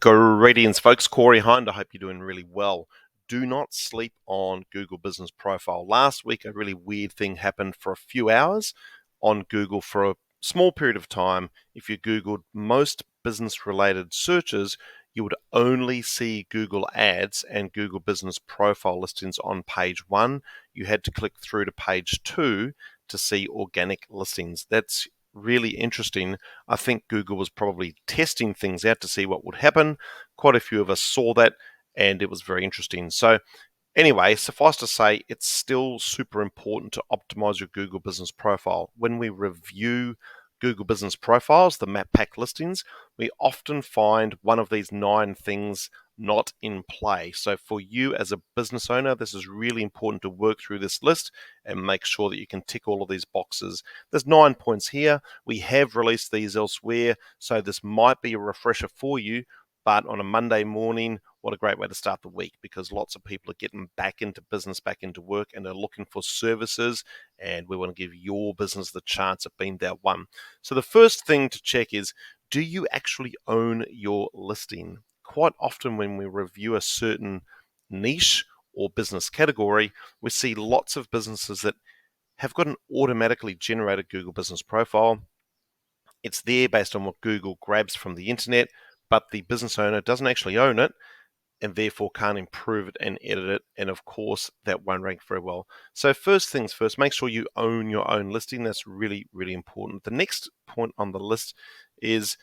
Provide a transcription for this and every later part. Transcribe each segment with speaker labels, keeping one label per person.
Speaker 1: Greetings, folks. Corey Hind. I hope you're doing really well. Do not sleep on Google Business Profile. Last week, a really weird thing happened for a few hours on Google for a small period of time. If you Googled most business-related searches, you would only see Google Ads and Google Business Profile listings on page 1. You had to click through to page 2 to see organic listings. That's really interesting. I think Google was probably testing things out to see what would happen. Quite a few of us saw that, and it was very interesting. So anyway, suffice to say, it's still super important to optimize your Google Business Profile. When we review Google Business Profiles, the map pack listings, we often find one of these 9 things not in play. So for you as a business owner, this is really important to work through this list and make sure that you can tick all of these boxes. There's 9 points here. We have released these elsewhere, so this might be a refresher for you. But on a Monday morning, what a great way to start the week, because lots of people are getting back into business, back into work, and they're looking for services, and we want to give your business the chance of being that one. So the first thing to check is, do you actually own your listing? Quite often when we review a certain niche or business category, we see lots of businesses that have got an automatically generated Google Business Profile. It's there based on what Google grabs from the internet, but the business owner doesn't actually own it and therefore can't improve it and edit it. And of course, that won't rank very well. So first things first, make sure you own your own listing. That's really, really important. The next point on the list is,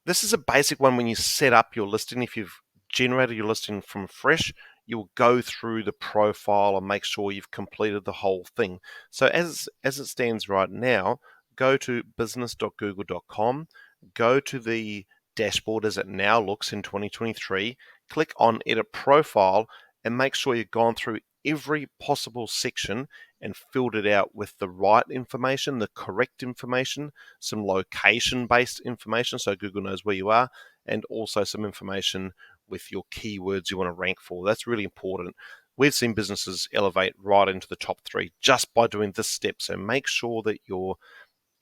Speaker 1: this is a basic one. When you set up your listing, if you've generated your listing from fresh, you'll go through the profile and make sure you've completed the whole thing. So as it stands right now, go to business.google.com, go to the dashboard as it now looks in 2023, click on Edit Profile, and make sure you've gone through every possible section and filled it out with the right information, the correct information, some location-based information so Google knows where you are, and also some information with your keywords you want to rank for. That's really important. We've seen businesses elevate right into the top 3 just by doing this step. So make sure that your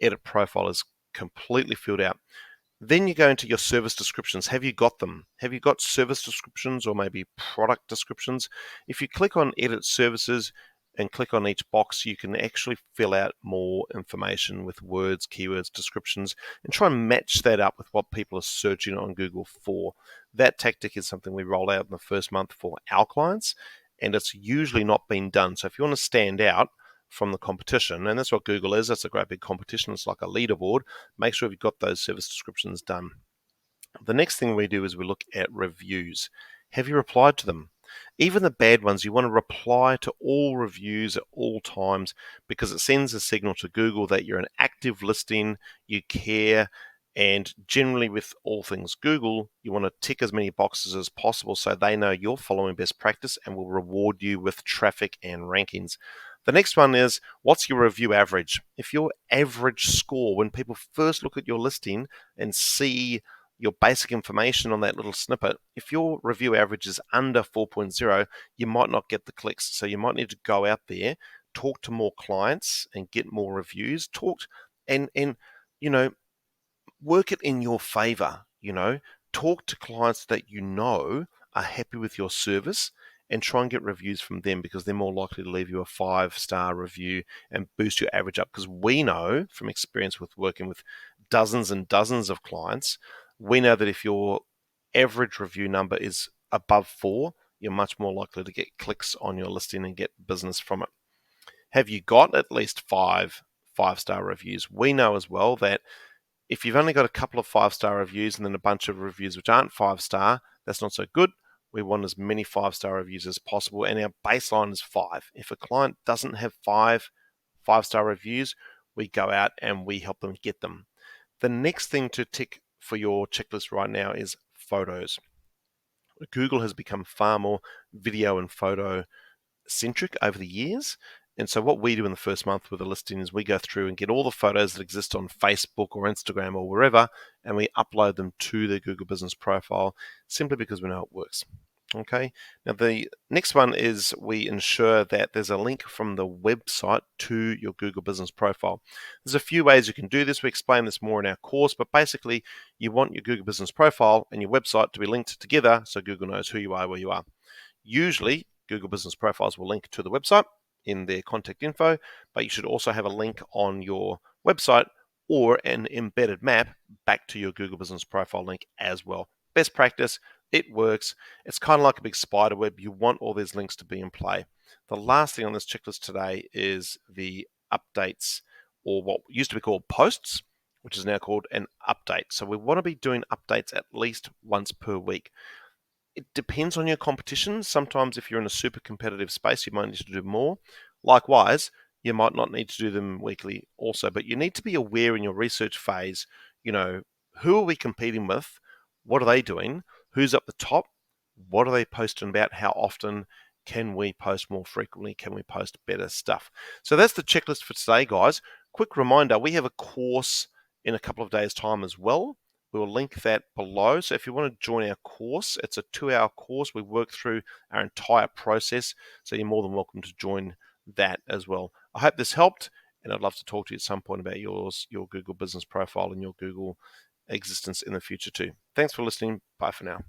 Speaker 1: edit profile is completely filled out. Then you go into your service descriptions. Have you got them? Have you got service descriptions or maybe product descriptions? If you click on Edit Services and click on each box, you can actually fill out more information with words, keywords, descriptions, and try and match that up with what people are searching on Google for. That tactic is something we roll out in the first month for our clients, and it's usually not been done. So if you want to stand out from the competition, and that's what Google is, that's a great big competition, it's like a leaderboard, make sure you've got those service descriptions done. The next thing we do is we look at reviews. Have you replied to them? Even the bad ones, you want to reply to all reviews at all times, because it sends a signal to Google that you're an active listing, you care, and generally with all things Google, you want to tick as many boxes as possible so they know you're following best practice and will reward you with traffic and rankings. The next one is, what's your review average? If your average score, when people first look at your listing and see your basic information on that little snippet, if your review average is under 4.0, you might not get the clicks. So you might need to go out there, talk to more clients and get more reviews, and work it in your favor. Talk to clients that are happy with your service and try and get reviews from them, because they're more likely to leave you a 5-star review and boost your average up. Because we know from experience with working with dozens and dozens of clients, we know that if your average review number is above 4, you're much more likely to get clicks on your listing and get business from it. Have you got at least 5-star reviews? We know as well that if you've only got a couple of 5-star reviews and then a bunch of reviews which aren't 5-star, that's not so good. We want as many 5-star reviews as possible, and our baseline is 5. If a client doesn't have 5-star reviews, we go out and we help them get them. The next thing to tick for your checklist right now is photos. Google has become far more video and photo centric over the years. And so what we do in the first month with a listing is we go through and get all the photos that exist on Facebook or Instagram or wherever, and we upload them to the Google Business Profile, simply because we know it works. Okay, now the next one is we ensure that there's a link from the website to your Google Business Profile. There's a few ways you can do this. We explain this more in our course, but basically you want your Google Business Profile and your website to be linked together so Google knows who you are, where you are. Usually, Google Business Profiles will link to the website in their contact info, but you should also have a link on your website or an embedded map back to your Google Business Profile link as well. Best practice, it works. It's kind of like a big spider web. You want all these links to be in play. The last thing on this checklist today is the updates, or what used to be called posts, which is now called an update. So we want to be doing updates at least once per week. It depends on your competition. Sometimes if you're in a super competitive space, you might need to do more. Likewise, you might not need to do them weekly also, but you need to be aware in your research phase, who are we competing with? What are they doing? Who's up the top? What are they posting about? How often? Can we post more frequently? Can we post better stuff? So that's the checklist for today, guys. Quick reminder, we have a course in a couple of days' time as well. We will link that below. So if you want to join our course, it's a 2-hour course. We work through our entire process. So you're more than welcome to join that as well. I hope this helped, and I'd love to talk to you at some point about your Google Business Profile and your Google existence in the future too. Thanks for listening. Bye for now.